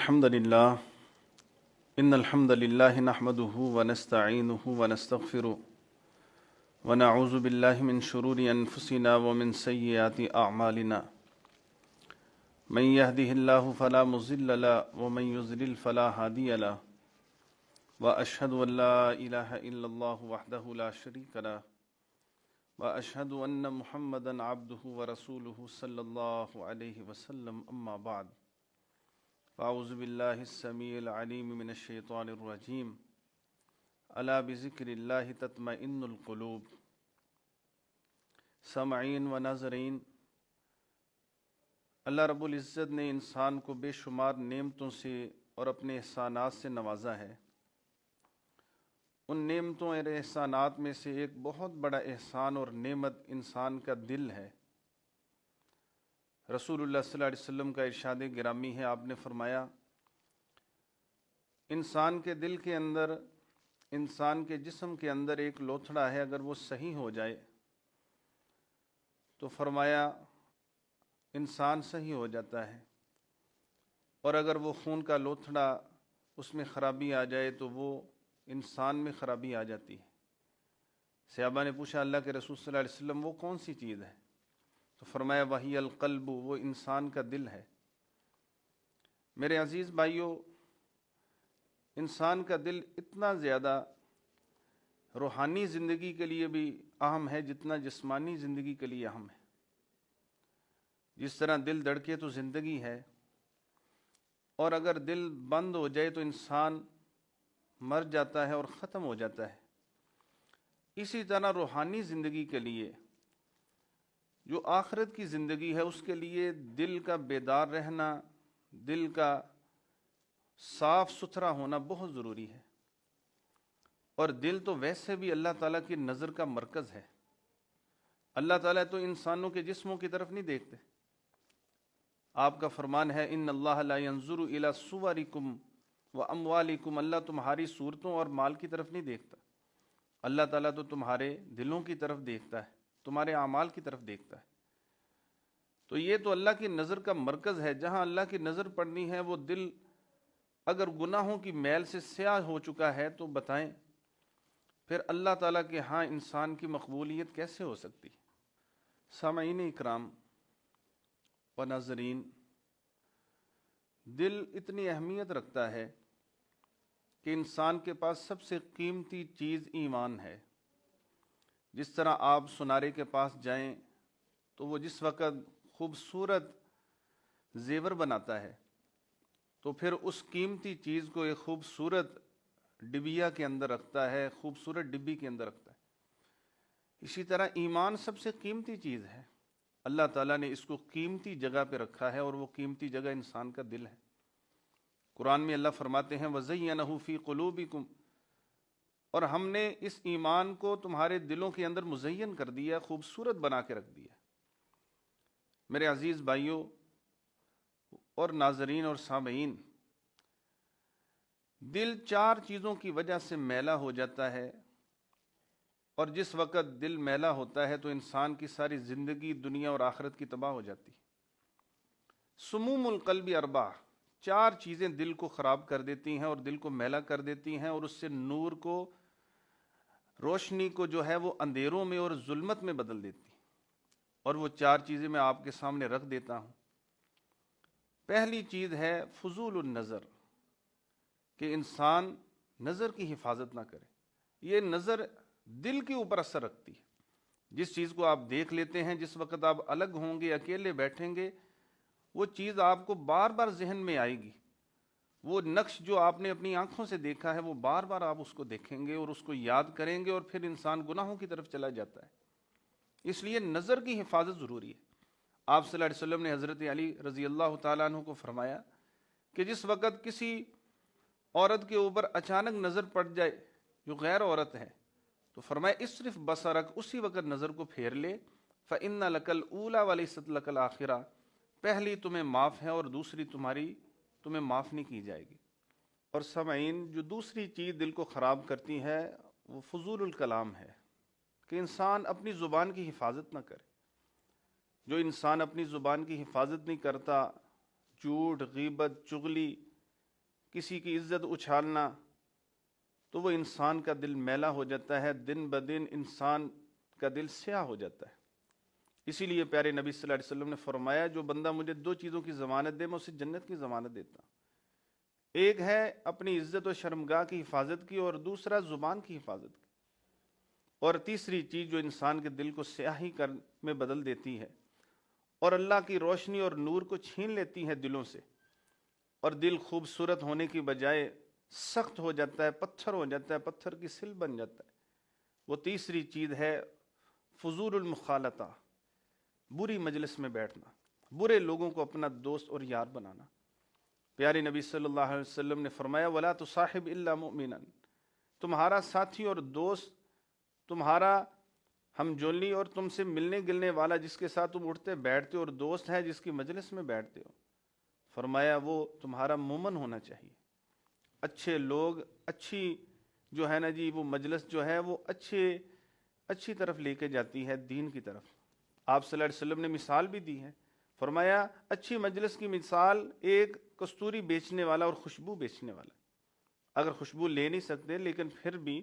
الحمد لله إن الحمد لله نحمده ونستعينه ونستغفره ونعوذ بالله من شرور أنفسنا ومن سيئات أعمالنا من يهده الله فلا مضل له ومن يضلل فلا هادي له وأشهد أن لا إله إلا الله وحده لا شريك له وأشهد أن محمدا عبده ورسوله صلى الله عليه وسلم أما بعد فأعوذ بالله السميع العليم من الشيطان الرجيم ألا بذكر الله تطمئن القلوب سامعین و ناظرین، اللہ رب العزت نے انسان کو بے شمار نعمتوں سے اور اپنے احسانات سے نوازا ہے۔ ان نعمتوں اور احسانات میں سے ایک بہت بڑا احسان اور نعمت انسان کا دل ہے۔ رسول اللہ صلی اللہ علیہ وسلم کا ارشاد گرامی ہے، آپ نے فرمایا انسان کے دل کے اندر، انسان کے جسم کے اندر ایک لوتھڑا ہے، اگر وہ صحیح ہو جائے تو فرمایا انسان صحیح ہو جاتا ہے، اور اگر وہ خون کا لوتھڑا اس میں خرابی آ جائے تو وہ انسان میں خرابی آ جاتی ہے۔ صحابہ نے پوچھا اللہ کے رسول صلی اللہ علیہ وسلم وہ کون سی چیز ہے؟ تو فرمایا وہی القلب، وہ انسان کا دل ہے۔ میرے عزیز بھائیوں، انسان کا دل اتنا زیادہ روحانی زندگی کے لیے بھی اہم ہے جتنا جسمانی زندگی کے لیے اہم ہے۔ جس طرح دل دھڑکے تو زندگی ہے، اور اگر دل بند ہو جائے تو انسان مر جاتا ہے اور ختم ہو جاتا ہے۔ اسی طرح روحانی زندگی کے لیے، جو آخرت کی زندگی ہے، اس کے لیے دل کا بیدار رہنا، دل کا صاف ستھرا ہونا بہت ضروری ہے۔ اور دل تو ویسے بھی اللہ تعالیٰ کی نظر کا مرکز ہے۔ اللہ تعالیٰ تو انسانوں کے جسموں کی طرف نہیں دیکھتے۔ آپ کا فرمان ہے ان اللہ لا ينظر الى صورکم واموالکم، اللہ تمہاری صورتوں اور مال کی طرف نہیں دیکھتا، اللہ تعالیٰ تو تمہارے دلوں کی طرف دیکھتا ہے، تمہارے اعمال کی طرف دیکھتا ہے۔ تو یہ تو اللہ کی نظر کا مرکز ہے۔ جہاں اللہ کی نظر پڑنی ہے، وہ دل اگر گناہوں کی میل سے سیاہ ہو چکا ہے تو بتائیں پھر اللہ تعالیٰ کے ہاں انسان کی مقبولیت کیسے ہو سکتی؟ سامعین اکرام و ناظرین، دل اتنی اہمیت رکھتا ہے کہ انسان کے پاس سب سے قیمتی چیز ایمان ہے۔ جس طرح آپ سنارے کے پاس جائیں تو وہ جس وقت خوبصورت زیور بناتا ہے تو پھر اس قیمتی چیز کو ایک خوبصورت ڈبیا کے اندر رکھتا ہے، خوبصورت ڈبی کے اندر رکھتا ہے۔ اسی طرح ایمان سب سے قیمتی چیز ہے، اللہ تعالیٰ نے اس کو قیمتی جگہ پہ رکھا ہے، اور وہ قیمتی جگہ انسان کا دل ہے۔ قرآن میں اللہ فرماتے ہیں وَزَيَّنَهُ فِي قُلُوبِكُمْ، اور ہم نے اس ایمان کو تمہارے دلوں کے اندر مزین کر دیا، خوبصورت بنا کے رکھ دیا۔ میرے عزیز بھائیوں اور ناظرین اور سامعین، دل چار چیزوں کی وجہ سے میلا ہو جاتا ہے، اور جس وقت دل میلا ہوتا ہے تو انسان کی ساری زندگی دنیا اور آخرت کی تباہ ہو جاتی۔ سموم القلب اربع، چار چیزیں دل کو خراب کر دیتی ہیں اور دل کو میلا کر دیتی ہیں، اور اس سے نور کو، روشنی کو جو ہے وہ اندھیروں میں اور ظلمت میں بدل دیتی۔ اور وہ چار چیزیں میں آپ کے سامنے رکھ دیتا ہوں۔ پہلی چیز ہے فضول النظر، کہ انسان نظر کی حفاظت نہ کرے۔ یہ نظر دل کے اوپر اثر رکھتی ہے۔ جس چیز کو آپ دیکھ لیتے ہیں، جس وقت آپ الگ ہوں گے، اکیلے بیٹھیں گے، وہ چیز آپ کو بار بار ذہن میں آئے گی۔ وہ نقش جو آپ نے اپنی آنکھوں سے دیکھا ہے، وہ بار بار آپ اس کو دیکھیں گے اور اس کو یاد کریں گے، اور پھر انسان گناہوں کی طرف چلا جاتا ہے۔ اس لیے نظر کی حفاظت ضروری ہے۔ آپ صلی اللہ علیہ وسلم نے حضرت علی رضی اللہ تعالیٰ عنہ کو فرمایا کہ جس وقت کسی عورت کے اوپر اچانک نظر پڑ جائے جو غیر عورت ہے، تو فرمایا اسرف بصرک، اسی وقت نظر کو پھیر لے، فإن لک الأولیٰ ولیست لک الآخرہ، پہلی تمہیں معاف ہے اور دوسری تمہیں معاف نہیں کی جائے گی۔ اور سامعین، جو دوسری چیز دل کو خراب کرتی ہے وہ فضول الکلام ہے، کہ انسان اپنی زبان کی حفاظت نہ کرے۔ جو انسان اپنی زبان کی حفاظت نہیں کرتا، جھوٹ، غیبت، چغلی، کسی کی عزت اچھالنا، تو وہ انسان کا دل میلا ہو جاتا ہے، دن بدن انسان کا دل سیاہ ہو جاتا ہے۔ اسی لیے پیارے نبی صلی اللہ علیہ وسلم نے فرمایا جو بندہ مجھے دو چیزوں کی ضمانت دے میں اسے جنت کی ضمانت دیتا ہوں۔ ایک ہے اپنی عزت و شرمگاہ کی حفاظت کی، اور دوسرا زبان کی حفاظت کی، اور تیسری چیز جو انسان کے دل کو سیاہی میں بدل دیتی ہے اور اللہ کی روشنی اور نور کو چھین لیتی ہے دلوں سے، اور دل خوبصورت ہونے کی بجائے سخت ہو جاتا ہے، پتھر ہو جاتا ہے، پتھر کی سل بن جاتا ہے، وہ تیسری چیز ہے فضول المخالطہ، بری مجلس میں بیٹھنا، برے لوگوں کو اپنا دوست اور یار بنانا۔ پیارے نبی صلی اللہ علیہ وسلم نے فرمایا وَلَا تُصَاحِبْ إِلَّا مُؤْمِنًا، تمہارا ساتھی اور دوست، تمہارا ہم جولی اور تم سے ملنے گلنے والا جس کے ساتھ تم اٹھتے بیٹھتے اور دوست ہے جس کی مجلس میں بیٹھتے ہو، فرمایا وہ تمہارا مومن ہونا چاہیے۔ اچھے لوگ، اچھی جو ہے نا جی وہ مجلس جو ہے وہ اچھی طرف لے کے جاتی ہے، دین کی طرف۔ آپ صلی اللہ علیہ وسلم نے مثال بھی دی ہے، فرمایا اچھی مجلس کی مثال ایک کستوری بیچنے والا اور خوشبو بیچنے والا۔ اگر خوشبو لے نہیں سکتے لیکن پھر بھی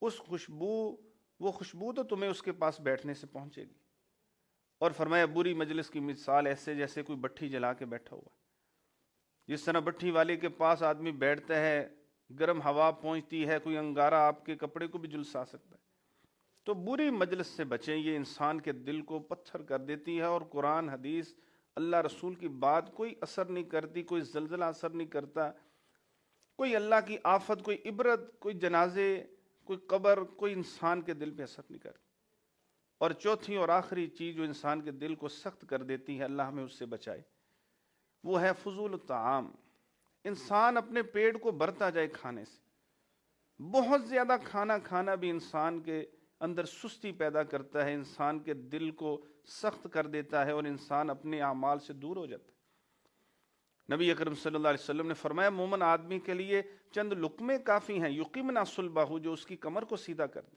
وہ خوشبو تو تمہیں اس کے پاس بیٹھنے سے پہنچے گی۔ اور فرمایا بری مجلس کی مثال ایسے جیسے کوئی بٹھی جلا کے بیٹھا ہوا، جس طرح بٹھی والے کے پاس آدمی بیٹھتا ہے، گرم ہوا پہنچتی ہے، کوئی انگارہ آپ کے کپڑے کو بھی جلسا سکتا ہے۔ تو بری مجلس سے بچیں، یہ انسان کے دل کو پتھر کر دیتی ہے، اور قرآن حدیث اللہ رسول کی بات کوئی اثر نہیں کرتی، کوئی زلزلہ اثر نہیں کرتا، کوئی اللہ کی آفت، کوئی عبرت، کوئی جنازے، کوئی قبر، کوئی انسان کے دل پہ اثر نہیں کرتی۔ اور چوتھی اور آخری چیز جو انسان کے دل کو سخت کر دیتی ہے، اللہ ہمیں اس سے بچائے، وہ ہے فضول الطعام۔ انسان اپنے پیٹ کو بھرتا جائے کھانے سے، بہت زیادہ کھانا کھانا بھی انسان کے اندر سستی پیدا کرتا ہے، انسان کے دل کو سخت کر دیتا ہے، اور انسان اپنے اعمال سے دور ہو جاتا ہے۔ نبی اکرم صلی اللہ علیہ وسلم نے فرمایا مومن آدمی کے لیے چند لقمے کافی ہیں، یقیمنا صلبہ، جو اس کی کمر کو سیدھا کر دے۔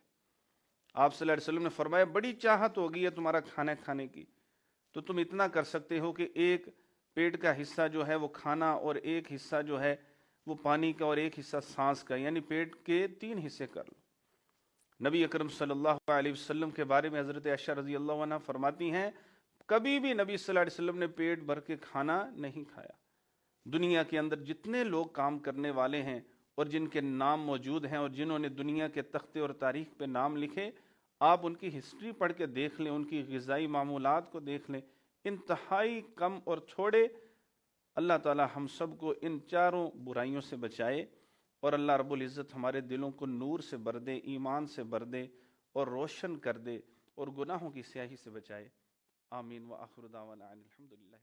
آپ صلی اللہ علیہ وسلم نے فرمایا بڑی چاہت ہو گئی ہے تمہارا کھانا کھانے کی، تو تم اتنا کر سکتے ہو کہ ایک پیٹ کا حصہ جو ہے وہ کھانا، اور ایک حصہ جو ہے وہ پانی کا، اور ایک حصہ سانس کا، یعنی پیٹ کے 3 حصے کر لو۔ نبی اکرم صلی اللہ علیہ وسلم کے بارے میں حضرت عائشہ رضی اللہ عنہ فرماتی ہیں کبھی بھی نبی صلی اللہ علیہ وسلم نے پیٹ بھر کے کھانا نہیں کھایا۔ دنیا کے اندر جتنے لوگ کام کرنے والے ہیں اور جن کے نام موجود ہیں اور جنہوں نے دنیا کے تختے اور تاریخ پہ نام لکھے، آپ ان کی ہسٹری پڑھ کے دیکھ لیں، ان کی غذائی معمولات کو دیکھ لیں، انتہائی کم اور تھوڑے۔ اللہ تعالی ہم سب کو ان چاروں برائیوں سے بچائے، اور اللہ رب العزت ہمارے دلوں کو نور سے بھر دے، ایمان سے بھر دے اور روشن کر دے، اور گناہوں کی سیاہی سے بچائے۔ آمین وآخر دعوانا الحمدللہ۔